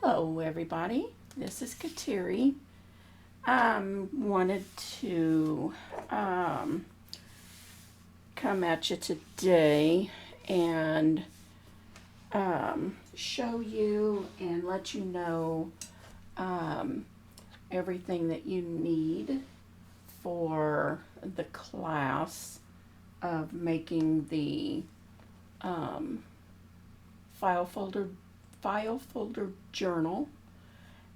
Hello everybody, this is Kateri. Wanted to come at you today and show you and let you know everything that you need for the class of making the file folder journal,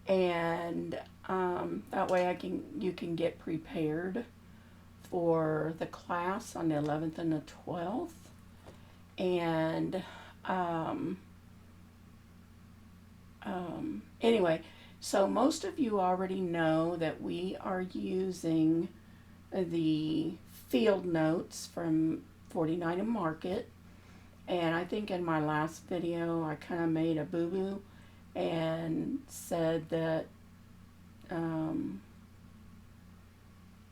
and that way you can get prepared for the class on the 11th and the 12th. And anyway, so most of you already know that we are using the field notes from 49 and Market. And I think in my last video I kind of made a boo-boo and said that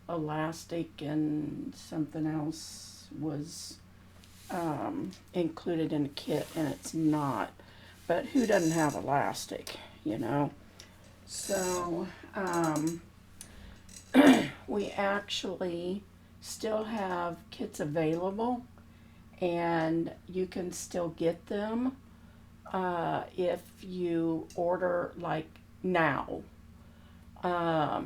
elastic and something else was included in the kit, and it's not. But who doesn't have elastic, you know? So we actually still have kits available, and you can still get them if you order like now at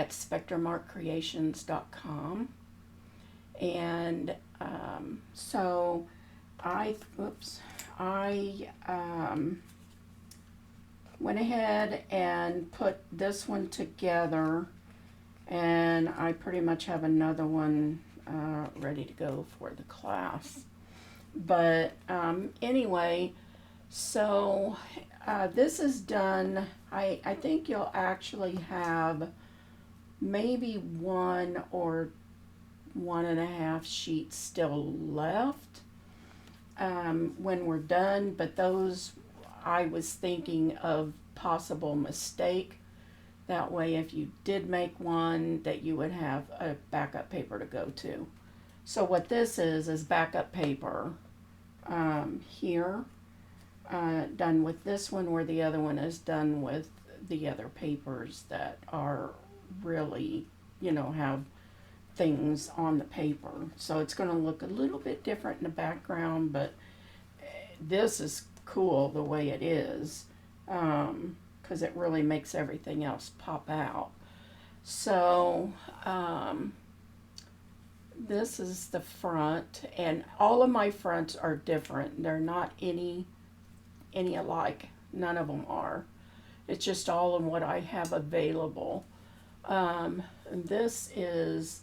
spectrumartcreations.com. And so I went ahead and put this one together, and I pretty much have another one ready to go for the class. But anyway, so this is done. I think you'll actually have maybe 1 or 1.5 sheets still left when we're done, but those I was thinking of possible mistake. That way, if you did make one, that you would have a backup paper to go to. So what this is backup paper here, done with this one, where the other one is done with the other papers that are really, you know, have things on the paper. So it's going to look a little bit different in the background, but this is cool the way it is, because it really makes everything else pop out. So this is the front, and all of my fronts are different. They're not any alike. None of them are. It's just all in what I have available. This is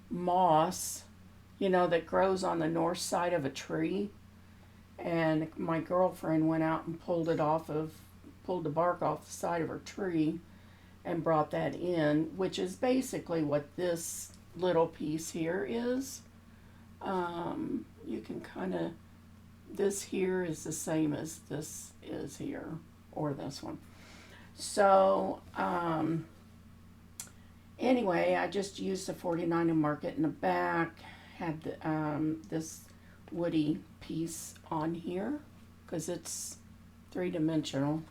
moss, you know, that grows on the north side of a tree. And my girlfriend went out and pulled the bark off the side of her tree and brought that in, which is basically what this little piece here is. You can kind of, this here is the same as this is here, or this one. So anyway, I just used the 49 and Market in the back, had the, this woody piece on here because it's 3-dimensional.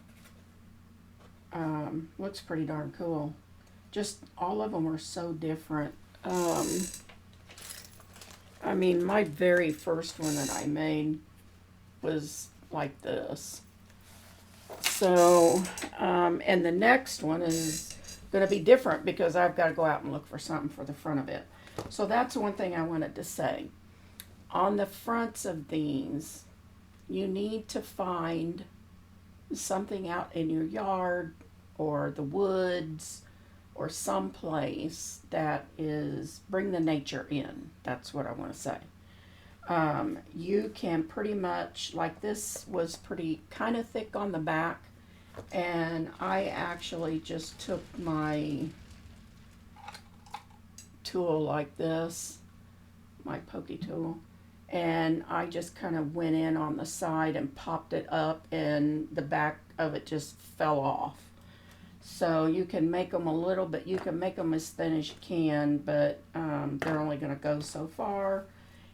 Looks pretty darn cool. Just all of them are so different. I mean, my very first one that I made was like this. So, and the next one is going to be different because I've got to go out and look for something for the front of it. So that's one thing I wanted to say. On the fronts of these, you need to find something out in your yard or the woods or someplace that is, bring the nature in. That's what I want to say. You can pretty much, like this was pretty kind of thick on the back, and I actually just took my tool like this, my pokey tool, and I just kind of went in on the side and popped it up, and the back of it just fell off. So you can make them a little bit, you can make them as thin as you can, but they're only going to go so far.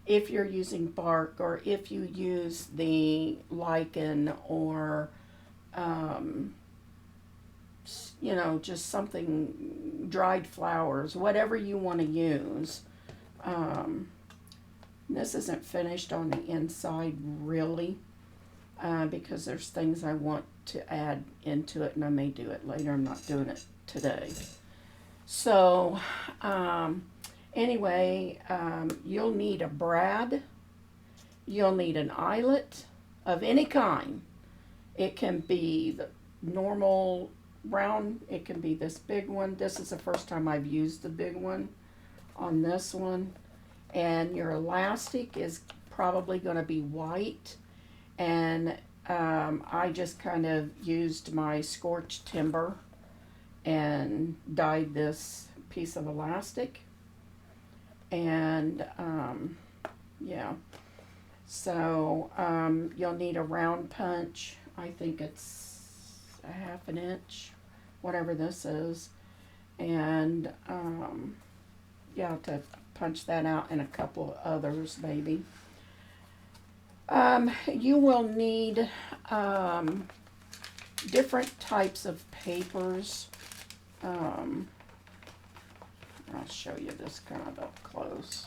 If you're using bark, or if you use the lichen or you know, just something, dried flowers, whatever you want to use. This isn't finished on the inside really, because there's things I want to add into it, and I may do it later. I'm not doing it today. So, anyway, you'll need a brad. You'll need an eyelet of any kind. It can be the normal round. It can be this big one. This is the first time I've used the big one on this one. And your elastic is probably going to be white. And I just kind of used my scorched timber and dyed this piece of elastic. And yeah, so you'll need a round punch. I think it's a 1/2 inch, whatever this is. And yeah, to punch that out, and a couple of others maybe. You will need different types of papers. I'll show you this kind of up close.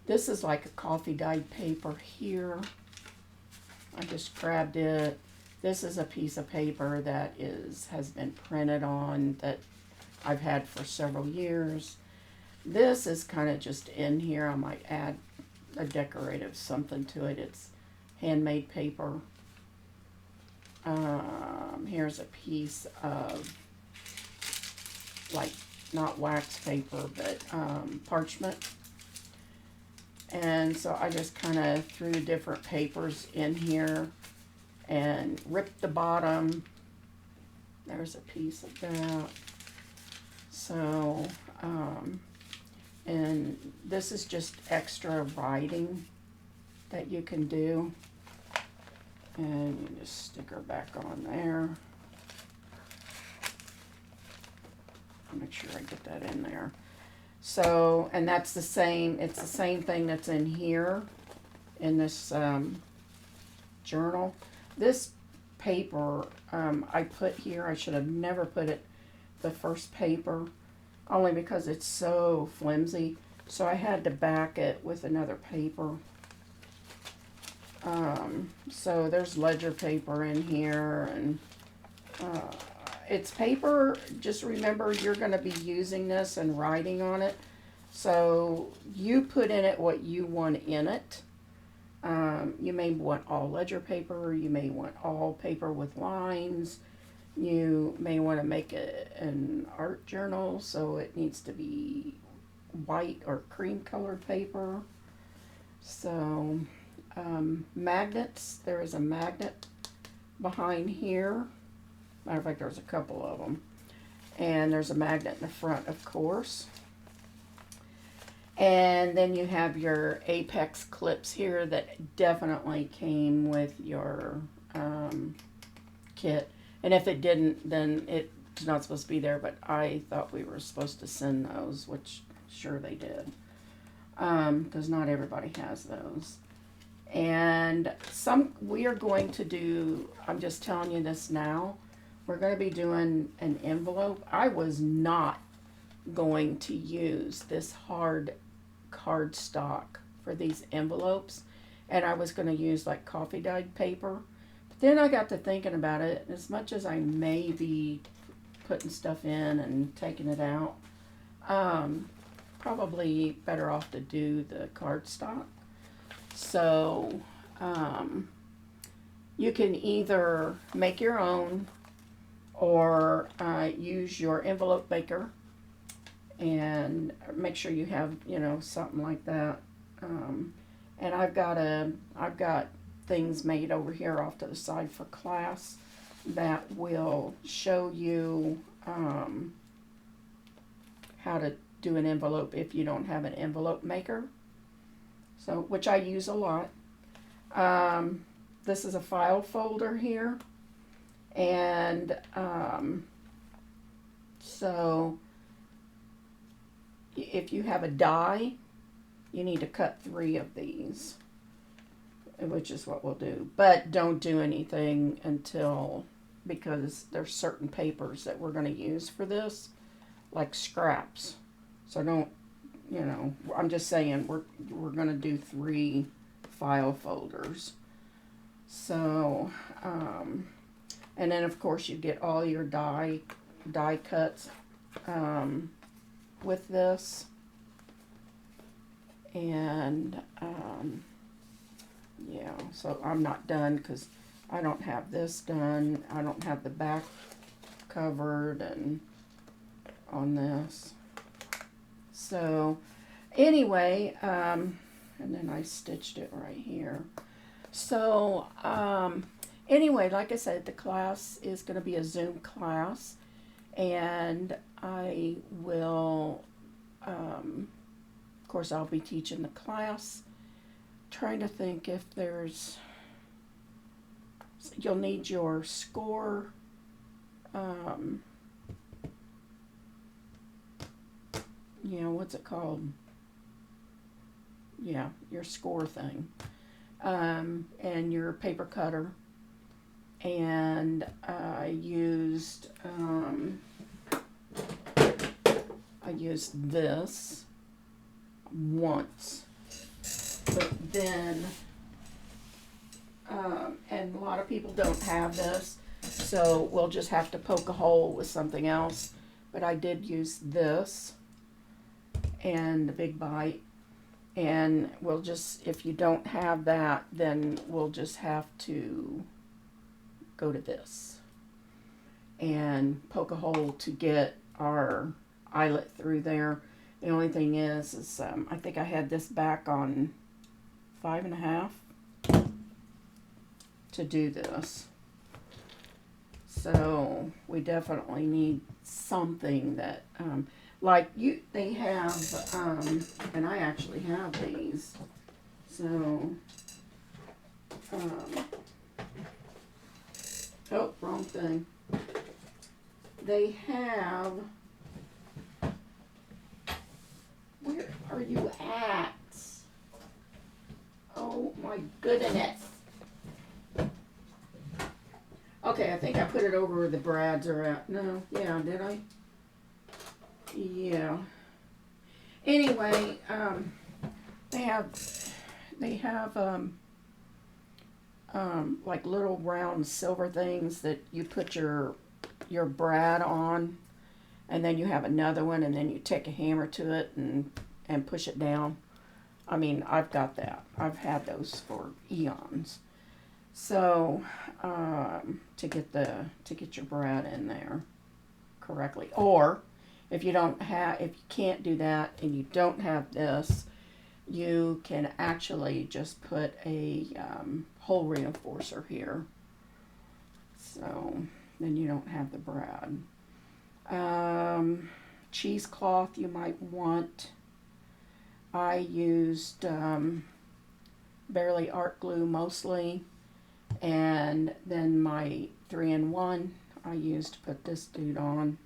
This is like a coffee dyed paper here. I just grabbed it. This is a piece of paper that has been printed on, that I've had for several years. This is kind of just in here. I might add a decorative something to it. It's handmade paper. Here's a piece of, like, not wax paper, but parchment. And so I just kind of threw different papers in here and ripped the bottom. There's a piece of that. So, and this is just extra writing that you can do. And you just stick her back on there. Make sure I get that in there. So, and that's the same, it's the same thing that's in here, in this journal. This paper I put here, I should have never put it the first paper, only because it's so flimsy. So I had to back it with another paper. So there's ledger paper in here, and it's paper. Just remember, you're going to be using this and writing on it. So you put in it what you want in it. You may want all ledger paper. You may want all paper with lines. You may want to make an art journal, so it needs to be white or cream colored paper. So magnets, there is a magnet behind here. Matter of fact, there's a couple of them. And there's a magnet in the front, of course. And then you have your Apex clips here that definitely came with your kit. And if it didn't, then it's not supposed to be there, but I thought we were supposed to send those, which sure they did. Because not everybody has those. And we are going to do, I'm just telling you this now, we're going to be doing an envelope. I was not going to use this hard cardstock for these envelopes, and I was going to use like coffee dyed paper. But then I got to thinking about it. As much as I may be putting stuff in and taking it out, probably better off to do the cardstock. So you can either make your own or use your envelope maker, and make sure you have, you know, something like that. And I've got things made over here off to the side for class that will show you how to do an envelope if you don't have an envelope maker. So, which I use a lot. This is a file folder here. And so if you have a die, you need to cut 3 of these. which is what we'll do. But don't do anything until, because there's certain papers that we're going to use for this, like scraps. So don't, you know, I'm just saying we're going to do 3 file folders. So, and then of course you get all your die cuts with this. And yeah, so I'm not done because I don't have this done. I don't have the back covered and on this. So anyway, and then I stitched it right here. So anyway, like I said, the class is going to be a Zoom class, and I will, of course, I'll be teaching the class. Trying to think if there's, you'll need your score, you know, what's it called? Yeah, your score thing. And your paper cutter. And I used this once. But then, and a lot of people don't have this, so we'll just have to poke a hole with something else. But I did use this and the Big Bite, and we'll just, if you don't have that, then we'll just have to go to this and poke a hole to get our eyelet through there. The only thing is I think I had this back on 5.5 to do this. So we definitely need something that, like they have, and I actually have these. So, oh, wrong thing. They have, where are you at? Oh my goodness. Okay, I think I put it over where the brads are at. No, yeah, did I? Yeah. Anyway, they have like little round silver things that you put your brad on, and then you have another one, and then you take a hammer to it and push it down. I mean, I've got that. I've had those for eons. So, to get your brad in there correctly, or if you can't do that and you don't have this, you can actually just put a hole reinforcer here. So then you don't have the brad. Cheesecloth you might want. I used Barely Art Glue mostly, and then my 3-in-1 I used to put this dude on,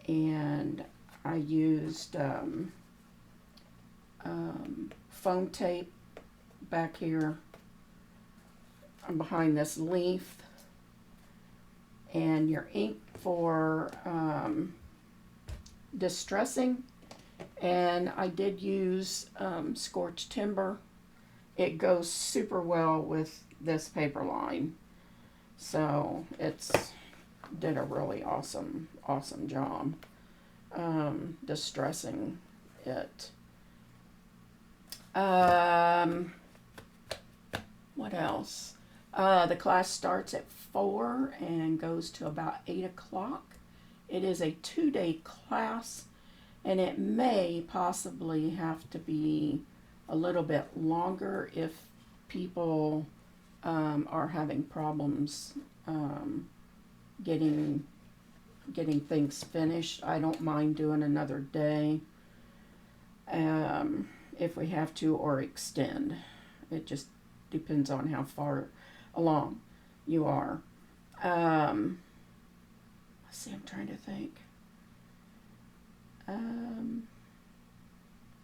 and I used foam tape back here behind this leaf, and your ink for distressing. And I did use scorched timber. It goes super well with this paper line. So did a really awesome job distressing it. What else? The class starts at 4 and goes to about 8 o'clock. It is a 2-day class, and it may possibly have to be a little bit longer if people are having problems getting things finished. I don't mind doing another day if we have to, or extend. It just depends on how far along you are. Let's see, I'm trying to think.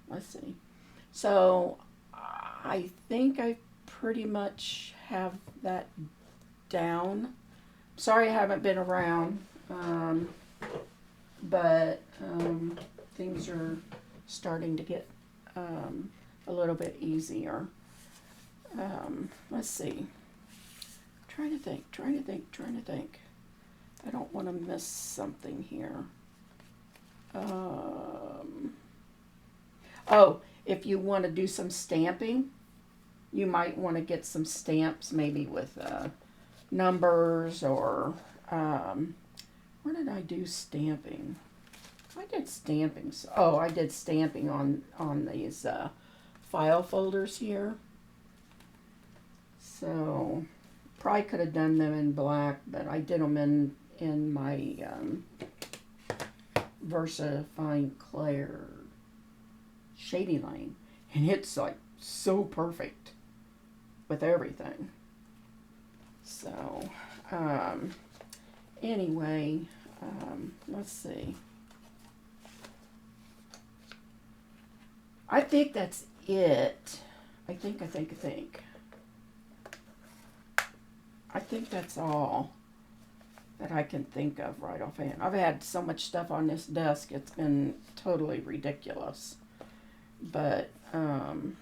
Let's see. So I think I pretty much have that down. Sorry I haven't been around, but things are starting to get a little bit easier. Let's see. Trying to think. I don't want to miss something here. Oh, if you want to do some stamping, you might want to get some stamps, maybe with numbers or where did I do stamping? I did stamping. Oh, I did stamping on these file folders here. So probably could have done them in black, but I did them in my Versa Fine Clair Shady Line, and it's like so perfect with everything. So anyway, let's see. I think that's it. I think that's all that I can think of right offhand. I've had so much stuff on this desk, it's been totally ridiculous. But, and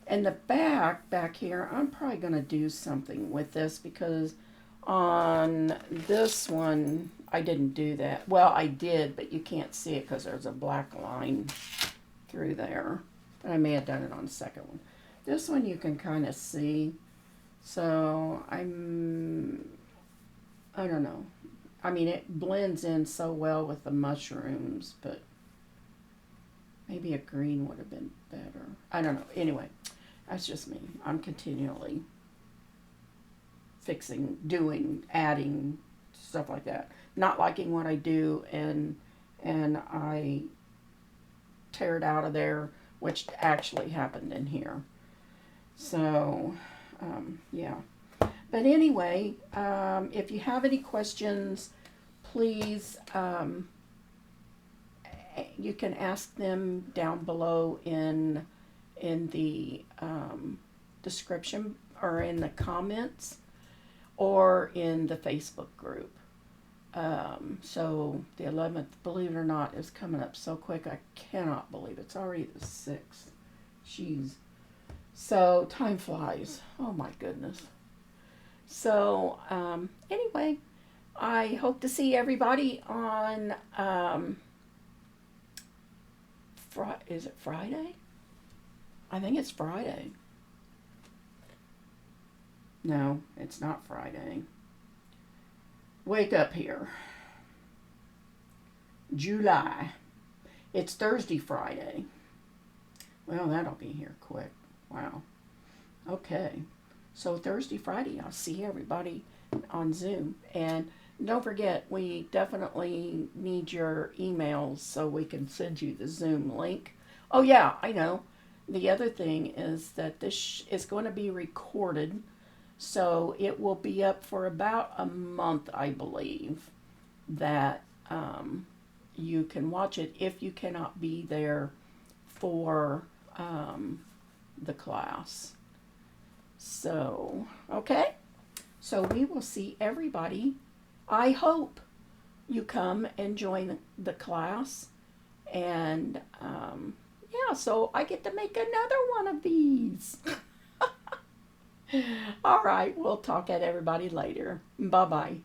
the back here, I'm probably going to do something with this because on this one, I didn't do that. Well, I did, but you can't see it because there's a black line through there. I may have done it on the second one. This one you can kind of see. So I don't know. I mean, it blends in so well with the mushrooms, but maybe a green would have been better. I don't know. Anyway, that's just me. I'm continually fixing, doing, adding, stuff like that. Not liking what I do, and I tear it out of there, which actually happened in here. So, yeah. But anyway, if you have any questions, please, you can ask them down below in the description or in the comments or in the Facebook group. So the 11th, believe it or not, is coming up so quick. I cannot believe it's already the 6th. Jeez. So time flies. Oh my goodness. So anyway, I hope to see everybody on is it Friday? I think it's Friday. No, it's not Friday. Wake up here. July. It's Thursday, Friday. Well, that'll be here quick. Wow. Okay. So Thursday, Friday, I'll see everybody on Zoom. And don't forget, we definitely need your emails so we can send you the Zoom link. Oh yeah, I know. The other thing is that this is going to be recorded, so it will be up for about a month, I believe, that you can watch it if you cannot be there for the class. So, okay. So we will see everybody. I hope you come and join the class. And, yeah, so I get to make another one of these. All right, we'll talk at everybody later. Bye-bye.